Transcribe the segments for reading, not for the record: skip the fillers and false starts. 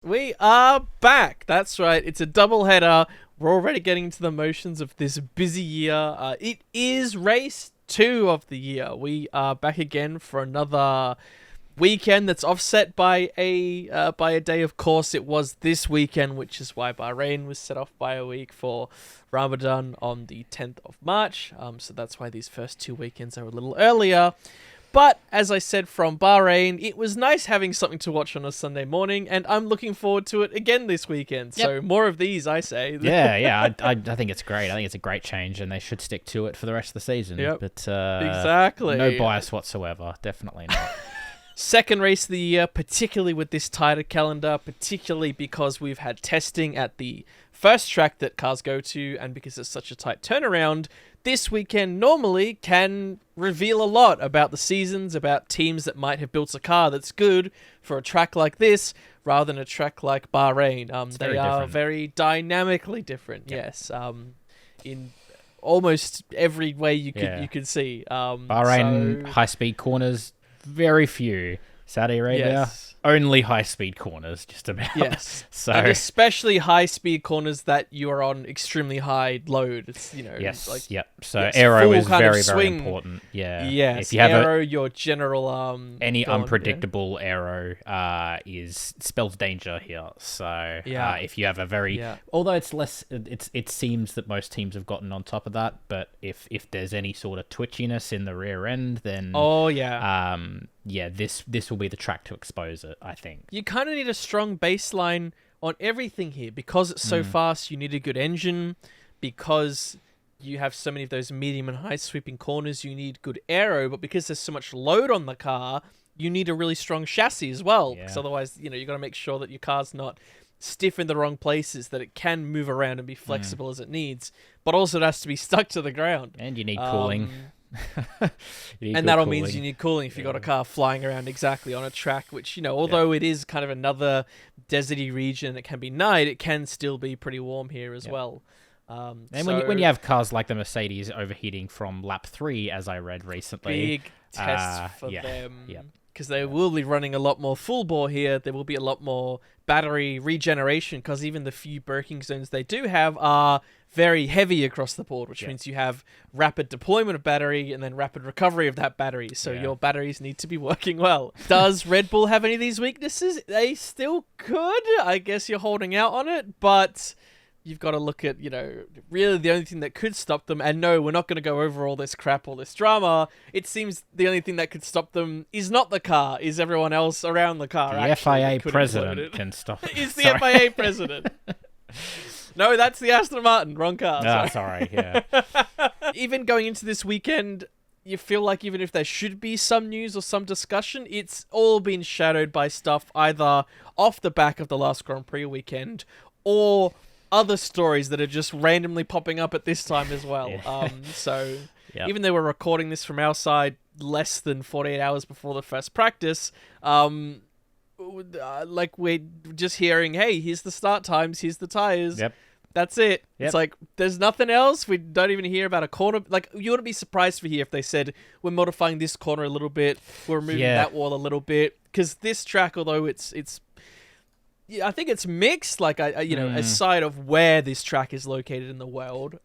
We are back. That's right. It's a double header. We're already getting into the motions of this busy year. It is race 2 of the year. We are back again for another weekend that's offset by a day. Of course, it was this weekend, which is why Bahrain was set off by a week for Ramadan on the 10th of March. So that's why these first 2 weekends are a little earlier. But, as I said from Bahrain, it was nice having something to watch on a Sunday morning, and I'm looking forward to it again this weekend. Yep. So, more of these, I say. I think it's great. I think it's a great change, and they should stick to it for the rest of the season. Yep. But Exactly. no bias whatsoever. Definitely not. Second race of the year, particularly with this tighter calendar, particularly because we've had testing at the first track that cars go to, and because it's such a tight turnaround, this weekend normally can reveal a lot about the seasons, about teams that might have built a car that's good for a track like this, rather than a track like Bahrain. They are different. very dynamically different, Yep. yes, in almost every way you could see. Bahrain high-speed corners, very few. Saudi Arabia, Yes. only high-speed corners, just about. Yes, So and especially high-speed corners that you are on extremely high load. It's yes, like yep. So yes, aero full is kind of very swing. important. Yeah. yes, If you have aero, your general any go on, yeah. unpredictable aero spells danger here. So Yeah. if you have a very Yeah. although it's less, it seems that most teams have gotten on top of that. But if there's any sort of twitchiness in the rear end, then Oh yeah, this will be the track to expose it, I think. you kind of need a strong baseline on everything here because it's so fast. You need a good engine because you have so many of those medium and high sweeping corners. You need good aero, but because there's so much load on the car, you need a really strong chassis as well. Because Yeah. otherwise, you got to make sure that your car's not stiff in the wrong places, that it can move around and be flexible as it needs, but also it has to be stuck to the ground. And you need cooling. You need And good that all cooling. means you need cooling if you've got a car flying around exactly on a track, which, although it is kind of another deserty region, it can be night, it can still be pretty warm here as well. And So when you have cars like the Mercedes overheating from lap 3, as I read recently, big test for yeah, them. yeah. Because they will be running a lot more full bore here. There will be a lot more battery regeneration because even the few braking zones they do have are very heavy across the board, which means you have rapid deployment of battery and then rapid recovery of that battery. So your batteries need to be working well. Does Red Bull have any of these weaknesses? They still could. I guess you're holding out on it, but you've got to look at, really the only thing that could stop them. And no, we're not going to go over all this crap, all this drama. It seems the only thing that could stop them is not the car, is everyone else around the car. The actually, FIA that could president implode it. can stop it. Is the Sorry. FIA president. No, that's the Aston Martin. Wrong car. Sorry, yeah. Even going into this weekend, you feel like even if there should be some news or some discussion, it's all been shadowed by stuff either off the back of the last Grand Prix weekend or other stories that are just randomly popping up at this time as well. So Yep. even though we're recording this from our side less than 48 hours before the first practice, like we're just hearing, hey, here's the start times, here's the tires. Yep. That's it. Yep. It's like, there's nothing else. We don't even hear about a corner. Like, you wouldn't be surprised to hear if they said, we're modifying this corner a little bit, we're removing that wall a little bit. Because this track, although it's yeah, I think it's mixed, like, aside of where this track is located in the world.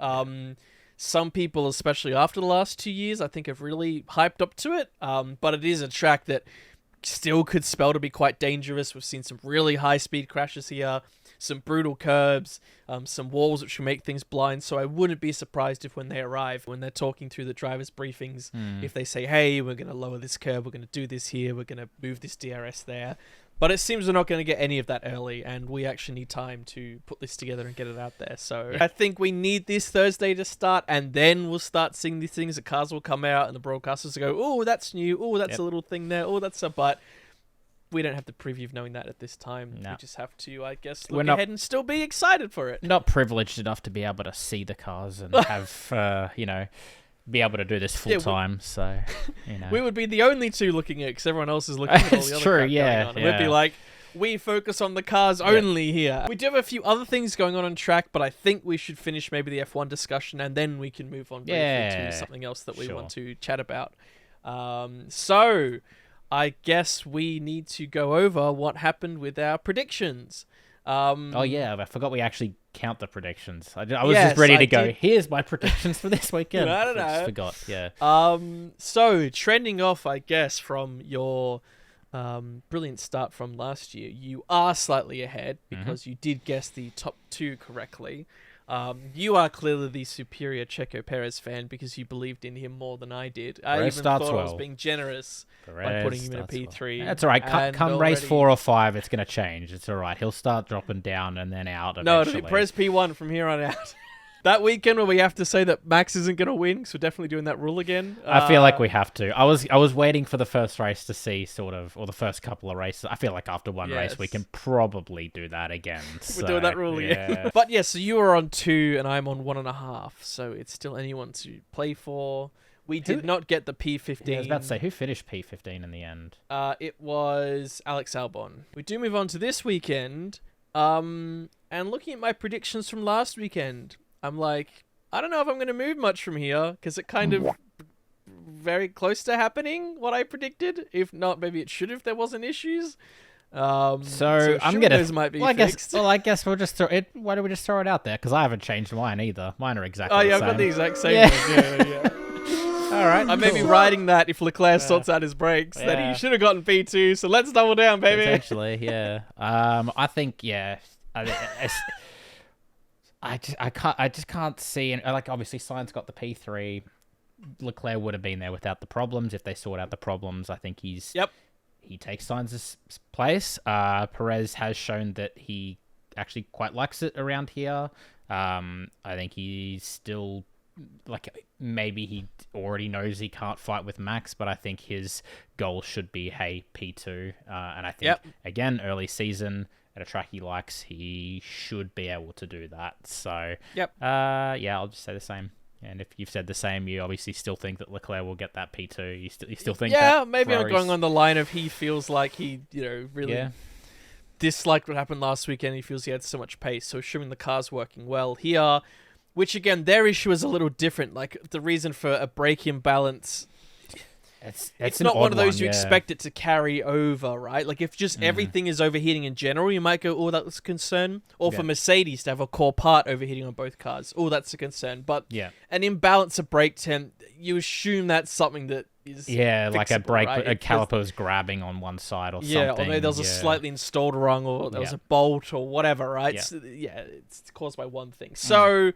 Some people, especially after the last 2 years, I think have really hyped up to it. But it is a track that still could spell to be quite dangerous. We've seen some really high-speed crashes here, some brutal curbs, some walls which will make things blind. So I wouldn't be surprised if when they arrive, when they're talking through the driver's briefings, if they say, hey, we're going to lower this curb, we're going to do this here, we're going to move this DRS there. But it seems we're not going to get any of that early, and we actually need time to put this together and get it out there. So I think we need this Thursday to start, and then we'll start seeing these things. The cars will come out, and the broadcasters will go, oh, that's new. Oh, that's a little thing there. Oh, that's a... But we don't have the preview of knowing that at this time. No. We just have to, I guess, look ahead and still be excited for it. Not privileged enough to be able to see the cars and have, be able to do this full time. So, We would be the only two looking at it because everyone else is looking at all It's the other true, crap yeah, going on. And we'd be yeah. like, we focus on the cars only here. We do have a few other things going on track, but I think we should finish maybe the F1 discussion and then we can move on briefly to something else that we want to chat about. So I guess we need to go over what happened with our predictions. Oh yeah, I forgot we actually count the predictions. I was just ready to go. Here's my predictions for this weekend. I don't know. I just forgot. Yeah. So trending off, I guess, from your brilliant start from last year, you are slightly ahead because you did guess the top 2 correctly. You are clearly the superior Checo Perez fan because you believed in him more than I did. I even thought I was being generous by putting him in a P3. That's all right. Come race 4 or 5, it's going to change. It's all right. He'll start dropping down and then out eventually. No, it'll be Perez P1 from here on out. That weekend where we have to say that Max isn't going to win, because we're definitely doing that rule again. I feel like we have to. I was waiting for the first race to see or the first couple of races. I feel like after one race we can probably do that again. We're doing that rule again. But yeah, so you are on 2 and I'm on 1.5. So it's still anyone to play for. We did not get the P15. Yeah, I was about to say, who finished P15 in the end? It was Alex Albon. We do move on to this weekend. And looking at my predictions from last weekend, I'm like, I don't know if I'm going to move much from here because it kind of very close to happening what I predicted. If not, maybe it should if there wasn't issues. So I'm gonna. Might be fixed. I guess we'll just throw it. Why don't we just throw it out there? Because I haven't changed mine either. Mine are exactly. Oh the yeah, same. I've got the exact same. Yeah. All right. I may be riding that if Leclerc sorts out his brakes. That he should have gotten P2. So let's double down, baby. Potentially, yeah. I think I just can't see, and like obviously Sainz got the P3. Leclerc would have been there without the problems if they sort out the problems. I think he takes Sainz's place. Perez has shown that he actually quite likes it around here. I think he's still maybe he already knows he can't fight with Max, but I think his goal should be P2. And I think again early season. At a track he likes, he should be able to do that. So, I'll just say the same. And if you've said the same, you obviously still think that Leclerc will get that P2. You still think that maybe Ferrari's... I'm going on the line of he feels like he, really disliked what happened last weekend. He feels he had so much pace. So assuming the car's working well here, which again, their issue is a little different. Like the reason for a brake imbalance... It's not one of those you expect it to carry over, right? Like if just everything is overheating in general, you might go, oh, that's a concern. Or for Mercedes to have a core part overheating on both cars, oh, that's a concern. But an imbalance of brake temp, you assume that's something that is like a brake, right? a caliper's grabbing on one side or something. Or maybe there was a slightly installed wrong, or there was a bolt or whatever, right? It's caused by one thing. So...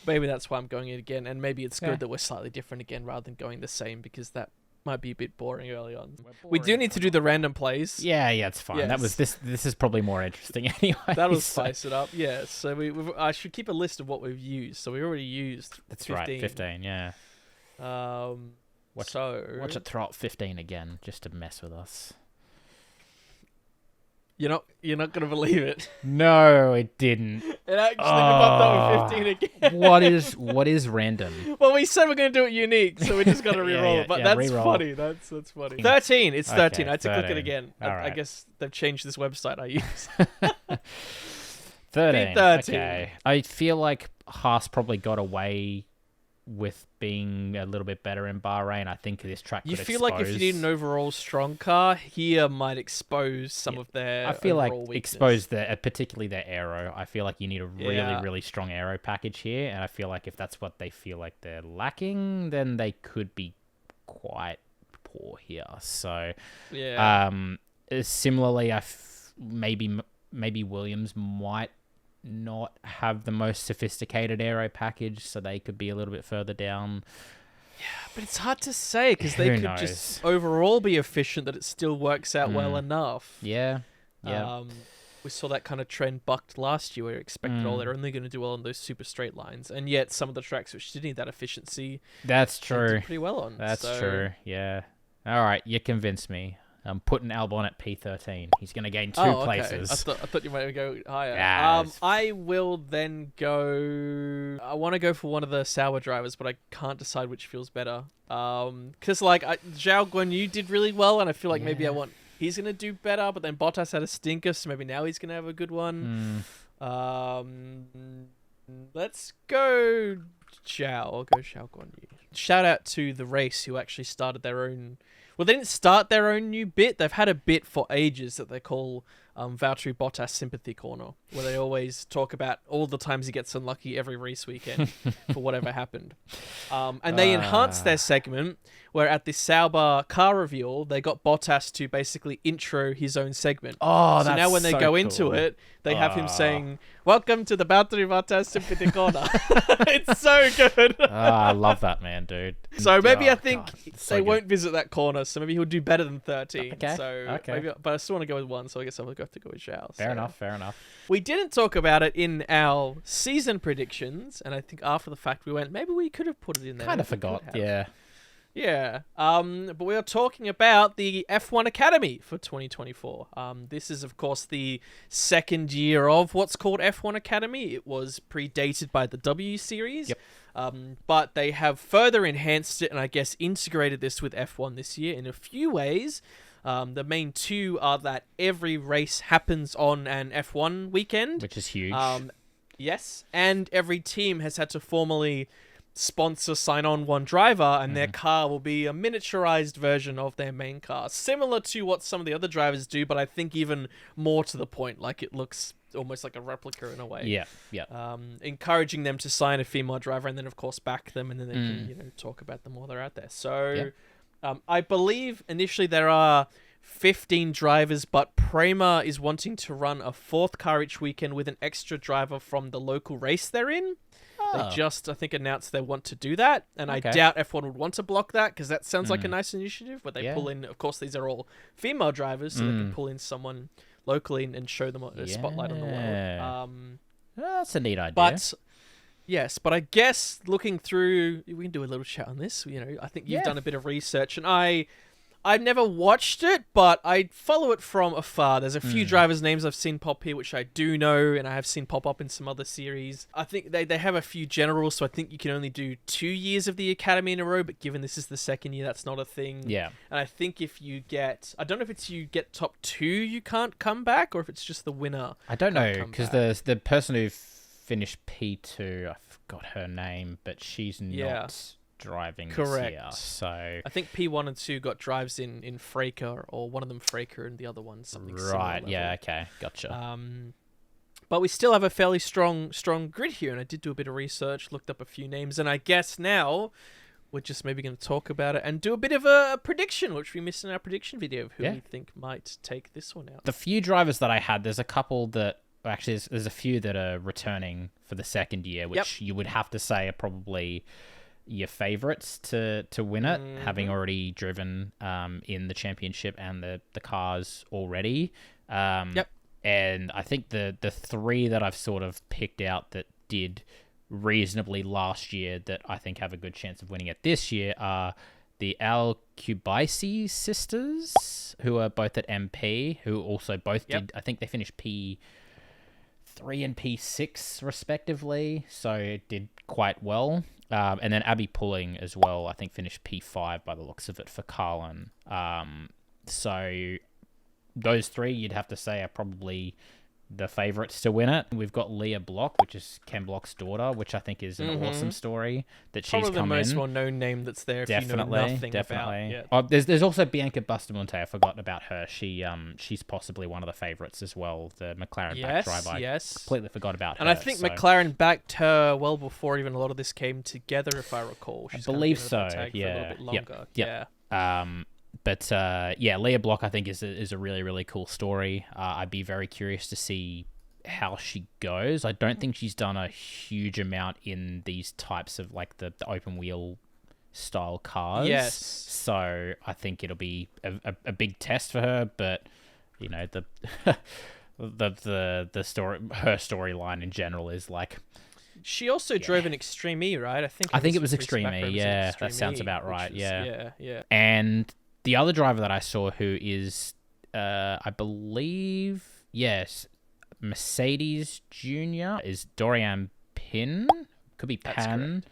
maybe that's why I'm going it again, and maybe it's good that we're slightly different again rather than going the same, because that might be a bit boring early on. We do need to do the random plays. Yeah, it's fine. Yes. That was this is probably more interesting anyway. That'll spice it up. Yeah, so I should keep a list of what we've used. So we already used 15. Right, 15, yeah. Watch it throw up 15 again, just to mess with us. You're not gonna believe it. No, it didn't. It actually popped up with 15 again. What is random? Well, we said we're gonna do it unique, so we just gotta re-roll it. But that's re-roll. Funny. That's funny. 13. It's 13. I had to click it again. I guess they've changed this website I use. 13. Okay. I feel like Haas probably got away with being a little bit better in Bahrain. I think this track you feel like if you need an overall strong car, here might expose some of their I feel like weakness. Expose particularly their aero. I feel like you need a really strong aero package here, and I feel like if that's what they feel like they're lacking, then they could be quite poor here. So similarly, maybe Williams might not have the most sophisticated aero package, so they could be a little bit further down. Yeah, but it's hard to say because they could just overall be efficient that it still works out well enough. Yeah. We saw that kind of trend bucked last year where you expected they're only going to do well on those super straight lines, and yet some of the tracks which did need that efficiency that's true did pretty well on. That's true. Yeah. All right, you convinced me. I'm putting Albon at P13. He's going to gain 2 places. I thought you might go higher. Yeah, I will then go... I want to go for one of the sour drivers, but I can't decide which feels better. Because Zhao Guanyu did really well, and I feel like maybe he's going to do better, but then Bottas had a stinker, so maybe now he's going to have a good one. Let's go Zhao. I'll go Zhao Guanyu. Shout out to the race who actually started their own... Well, they didn't start their own new bit. They've had a bit for ages that they call Valtteri Bottas Sympathy Corner, where they always talk about all the times he gets unlucky every race weekend for whatever happened. And they enhanced their segment, where at the Sauber car reveal, they got Bottas to basically intro his own segment. Oh, so that's now when they so go cool. into it, they have him saying, "Welcome to the Valtteri Bottas Sympathy Corner." It's so good. I love that, man, dude. So maybe I think so they good. won't visit that corner, so maybe he'll do better than 13. Okay, So okay. maybe, but I still want to go with 1, so I guess I'm going to have to go with Zhao. Fair enough. We didn't talk about it in our season predictions, and I think after the fact we went, maybe we could have put it in there. Kind of forgot, yeah. Yeah. But we are talking about the F1 Academy for 2024. This is, of course, the second year of what's called F1 Academy. It was predated by the W Series. Yep. But they have further enhanced it and I guess integrated this with F1 this year in a few ways. The main two are that every race happens on an F1 weekend. Which is huge. Yes. And every team has had to formally sign on one driver, and their car will be a miniaturized version of their main car, similar to what some of the other drivers do, but I think even more to the point. Like, it looks almost like a replica in a way. Yeah. Encouraging them to sign a female driver, and then of course back them, and then they can talk about them while they're out there. So I believe initially there are 15 drivers, but Prema is wanting to run a 4th car each weekend with an extra driver from the local race they're in. They just, I think, announced they want to do that, and I doubt F1 would want to block that, because that sounds like a nice initiative, where they pull in, of course, these are all female drivers, so they can pull in someone locally and show them a spotlight on the world. That's a neat idea. But, yes, but I guess looking through, we can do a little chat on this, I think you've done a bit of research, and I've never watched it, but I follow it from afar. There's a few drivers' names I've seen pop here, which I do know, and I have seen pop up in some other series. I think they have a few generals, so I think you can only do 2 years of the Academy in a row, but given this is the second year, that's not a thing. Yeah. And I think if you get... I don't know if it's you get top 2, you can't come back, or if it's just the winner. I don't know, because the person who finished P2, I forgot her name, but she's not... driving correct this year, so I think P1 and 2 got drives in Fraker, or one of them Fraker and the other one something similar level. Okay, gotcha. But we still have a fairly strong grid here, and I did do a bit of research, looked up a few names, and I guess now we're just maybe going to talk about it and do a bit of a prediction, which we missed in our prediction video of who we think might take this one out. The few drivers that I had, there's a couple that actually there's a few that are returning for the second year, which you would have to say are probably your favorites to win it, having already driven in the championship and the cars already. And I think the 3 that I've sort of picked out that did reasonably last year that I think have a good chance of winning it this year are the Al-Kubaisi sisters, who are both at MP, who also both did, I think they finished P3 and P6 respectively, so it did quite well. And then Abby Pulling as well, I think finished P5 by the looks of it for Carlin. So those 3, you'd have to say, are probably the favourites to win it. We've got Leah Block, which is Ken Block's daughter, which I think is an awesome story that she's come in. Probably the most well-known name that's there if you know nothing about. Oh, there's also Bianca Bustamante. I forgot about her. She's possibly one of the favourites as well, the McLaren back driver. I completely forgot about her. And I think McLaren backed her well before even a lot of this came together, if I recall. I believe so, yeah. But Leah Block, I think, is a really, really cool story. I'd be very curious to see how she goes. I don't think she's done a huge amount in these types of, like, the open wheel style cars. Yes. So I think it'll be a big test for her. But the the story, her storyline in general is like. She also drove an Extreme E, right? I think it was Extreme E. Yeah, Extreme that sounds E, about right. Yeah. And the other driver that I saw who is, I believe, Mercedes Junior is Dorian Pin. Could be Pan.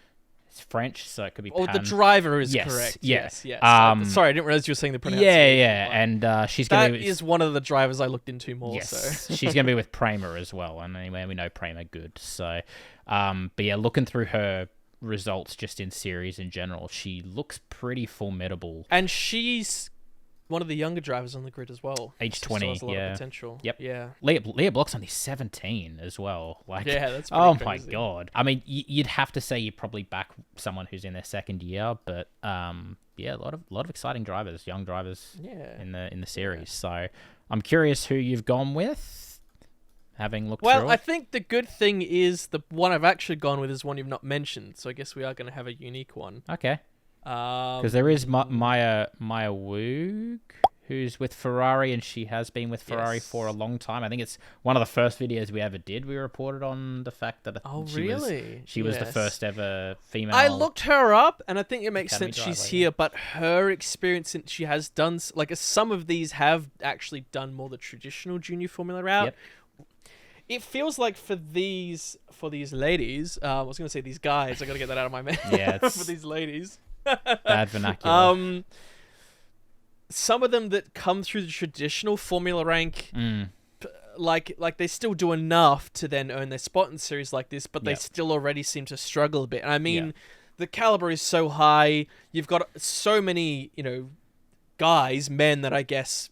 It's French, so it could be Pan. Oh, the driver is correct. Yes. Sorry, I didn't realize you were saying the pronunciation. Yeah. And she's going to be... That is one of the drivers I looked into more, so. She's going to be with Prema as well. And anyway, we know Prema good. So, but yeah, looking through her results just in series in general. She looks pretty formidable. And she's one of the younger drivers on the grid as well. Age 20, has a lot of potential. Yep. Yeah. Leah Block's only 17 as well. Like, yeah, that's pretty crazy. My God. I mean, you'd have to say you probably back someone who's in their second year, but yeah, a lot of exciting drivers, young drivers in the series. Yeah. So I'm curious who you've gone with, having looked through it. Well, I think the good thing is the one I've actually gone with is one you've not mentioned, so I guess we are going to have a unique one. Okay. Because there is Maya Woog, who's with Ferrari, and she has been with Ferrari for a long time. I think it's one of the first videos we ever did. We reported on the fact that she was the first ever female. I looked her up, and I think it makes sense she's here, but her experience, she has done, like, some of these have actually done more the traditional junior Formula route. Yep. It feels like for these ladies, I was going to say these guys, I got to get that out of my mouth. Yeah, for these ladies. Bad vernacular. Some of them that come through the traditional Formula rank, like they still do enough to then earn their spot in series like this, but they still already seem to struggle a bit. And I mean, the caliber is so high. You've got so many, guys, men that I guess,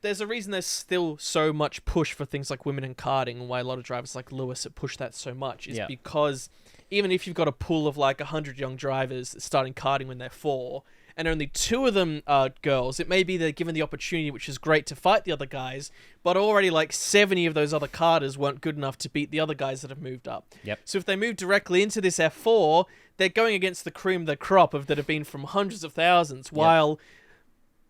there's a reason there's still so much push for things like women in karting, and why a lot of drivers like Lewis have pushed that so much is because even if you've got a pool of like 100 young drivers starting karting when they're 4, and only 2 of them are girls, it may be they're given the opportunity, which is great, to fight the other guys, but already like 70 of those other karters weren't good enough to beat the other guys that have moved up. Yep. So if they move directly into this F4, they're going against the cream of the crop that have been from hundreds of thousands, while,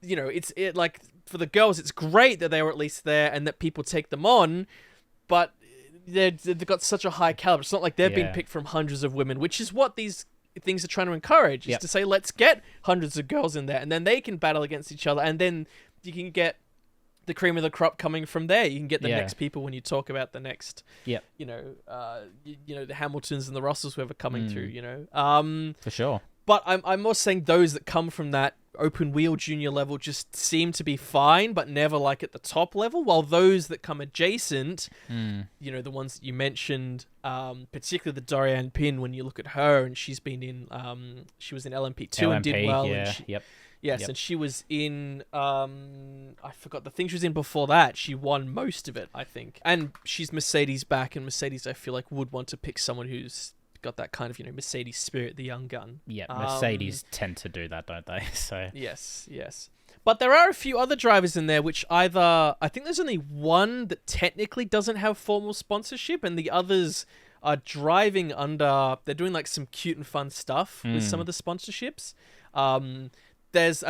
it's like, for the girls, it's great that they were at least there and that people take them on, but they've got such a high caliber. It's not like they've been picked from hundreds of women, which is what these things are trying to encourage, is to say, let's get hundreds of girls in there, and then they can battle against each other, and then you can get the cream of the crop coming from there. You can get the next people when you talk about the next, the Hamiltons and the Russells who are coming through, For sure. But I'm more saying those that come from that open wheel junior level just seem to be fine, but never like at the top level, while those that come adjacent, the ones that you mentioned, particularly the Dorian Pin, when you look at her, and she's been in, she was in LMP2 and did well. And she was in, I forgot the thing she was in before that. She won most of it, I think. And she's Mercedes back, and Mercedes, I feel like, would want to pick someone who's got that kind of, Mercedes spirit, the young gun. Yeah, Mercedes tend to do that, don't they? So yes. But there are a few other drivers in there which I think there's only one that technically doesn't have formal sponsorship, and the others are driving under, they're doing like some cute and fun stuff with some of the sponsorships. I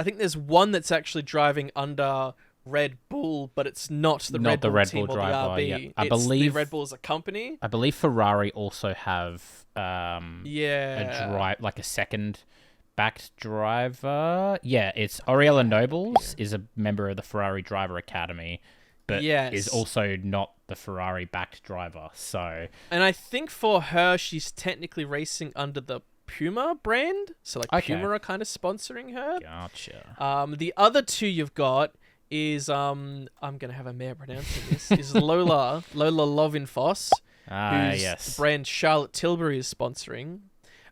think there's one that's actually driving under Red Bull, but it's not the Red Bull team or the RB. Yeah. I believe Red Bull as a company. I believe Ferrari also have a second backed driver. Yeah, it's Oriella Nobles is a member of the Ferrari Driver Academy, but is also not the Ferrari backed driver. So, and I think for her, she's technically racing under the Puma brand. So like Puma are kind of sponsoring her. Gotcha. The other 2 you've got is I'm gonna have a mare pronouncing this, is Lola Lovinfoss, who's the brand Charlotte Tilbury is sponsoring,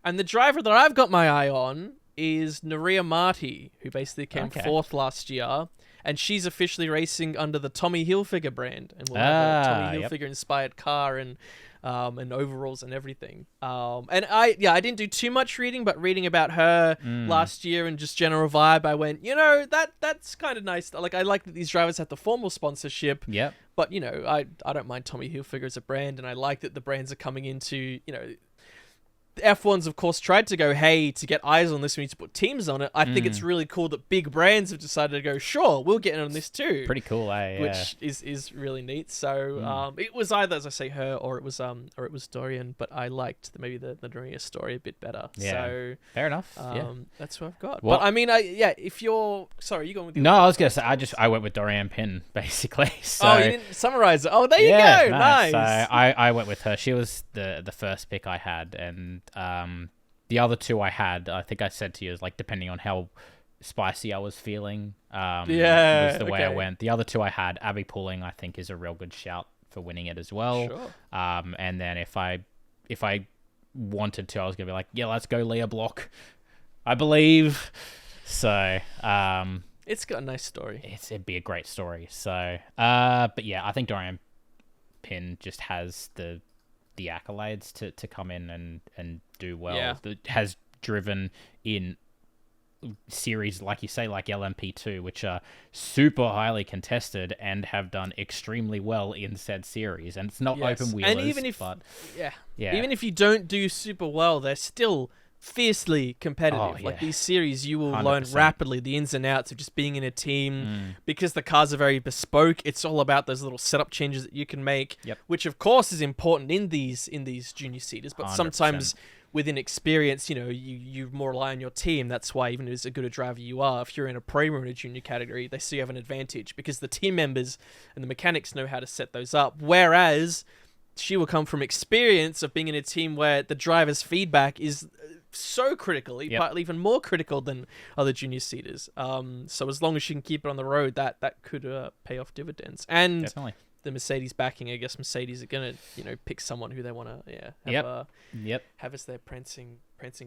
and the driver that I've got my eye on is Nuria Marti, who basically came 4th last year, and she's officially racing under the Tommy Hilfiger brand, and we'll have a Tommy Hilfiger inspired car and overalls and everything. And I didn't do too much reading, but reading about her last year and just general vibe, I went, that's kind of nice. Like, I like that these drivers have the formal sponsorship. Yep. But, I don't mind Tommy Hilfiger as a brand, and I like that the brands are coming into, F1's, of course, tried to go, hey, to get eyes on this, we need to put teams on it. I think it's really cool that big brands have decided to go, sure, we'll get in on this too. Pretty cool, which is really neat. So it was either, as I say, her or it was Dorian, but I liked maybe the Nuria story a bit better. Yeah, so fair enough. That's what I've got. Well, but I mean, if you're sorry, you going with no, I was gonna say I went with Dorian Pin basically. So, you didn't summarize it. Oh, there you go. Nice. So I went with her. She was the first pick I had, and the other 2 I had, I think I said to you, is like depending on how spicy I was feeling. Was the way I went. The other 2 I had, Abby Pulling, I think is a real good shout for winning it as well. Sure. And then if I wanted to, I was gonna be like, yeah, let's go Leah Block, I believe. So it's got a nice story. It'd be a great story. So but yeah, I think Dorian Pin just has the accolades to come in and do well. Yeah. That has driven in series, like you say, like LMP2, which are super highly contested and have done extremely well in said series. And it's not open wheelers, and even if yeah, even if you don't do super well, they're still fiercely competitive. Like these series, you will 100%. learn rapidly the ins and outs of just being in a team. Because the cars are very bespoke, it's all about those little setup changes that you can make, which of course is important in these junior seeders, but 100%. sometimes within experience, you more rely on your team. That's why even as good a driver you are, if you're in a pro or in a junior category, they still have an advantage because the team members and the mechanics know how to set those up. Whereas she will come from experience of being in a team where the driver's feedback is so critical, partly even more critical than other junior seeders. So as long as she can keep it on the road, that could pay off dividends. And definitely. The Mercedes backing, I guess Mercedes are gonna pick someone who they want to have as their prancing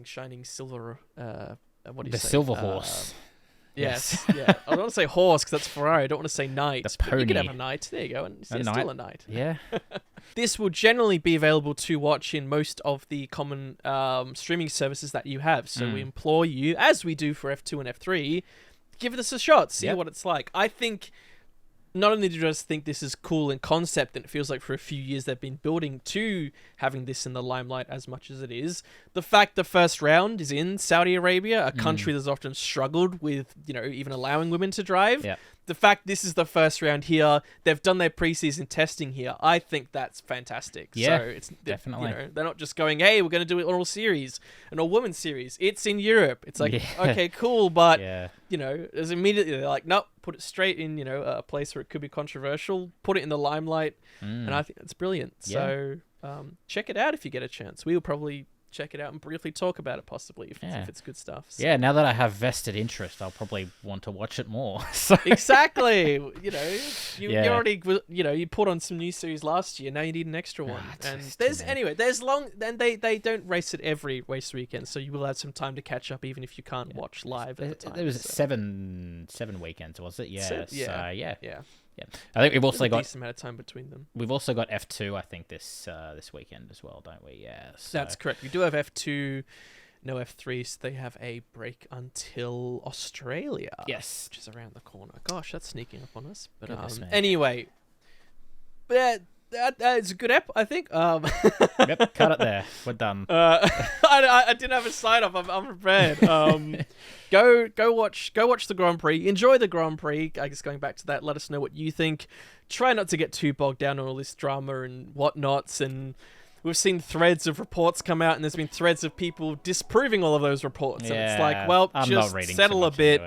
shining silver what do you say, silver horse. Yes. Yeah. I don't want to say horse because that's Ferrari. I don't want to say knight. The pony. You could have a knight. There you go. And still a knight. Yeah. This will generally be available to watch in most of the common streaming services that you have. So we implore you, as we do for F2 and F3, give this a shot. See what it's like. I think not only do I just think this is cool in concept, and it feels like for a few years they've been building to having this in the limelight as much as it is, the fact the first round is in Saudi Arabia, a country that's often struggled with, even allowing women to drive. Yeah. The fact this is the first round here, they've done their preseason testing here. I think that's fantastic. Yeah, so it's definitely. They're not just going, hey, we're going to do an all series, an all women's series. It's in Europe. It's like, okay, cool, but as immediately they're like, nope, put it straight in, a place where it could be controversial, put it in the limelight, and I think that's brilliant. So check it out if you get a chance. We will probably check it out and briefly talk about it possibly if it's good stuff. So. Yeah, now that I have vested interest, I'll probably want to watch it more. So. Exactly. You already you put on some new series last year. Now you need an extra one. And there's long, and they don't race it every race weekend, so you will have some time to catch up even if you can't watch live at the time. There was 7 weekends, was it? Yeah. Yeah. I think we've also got a decent amount of time between them. We've also got F2, I think, this weekend as well, don't we? Yeah. So. That's correct. We do have F2, no F3, so they have a break until Australia. Yes. Which is around the corner. Gosh, that's sneaking up on us. But anyway. It's a good ep, I think. Yep, cut it there. We're done. I didn't have a sign off. I'm prepared. Go watch the Grand Prix. Enjoy the Grand Prix. I guess going back to that, let us know what you think. Try not to get too bogged down on all this drama and whatnots. And we've seen threads of reports come out, and there's been threads of people disproving all of those reports. And it's like, well, I'm just settle a bit.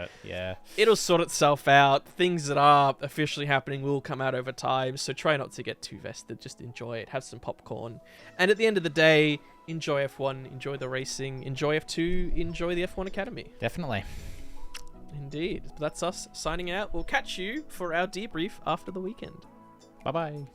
It'll sort itself out. Things that are officially happening will come out over time. So try not to get too vested. Just enjoy it. Have some popcorn. And at the end of the day, enjoy F1. Enjoy the racing. Enjoy F2. Enjoy the F1 Academy. Definitely. Indeed. That's us signing out. We'll catch you for our debrief after the weekend. Bye-bye.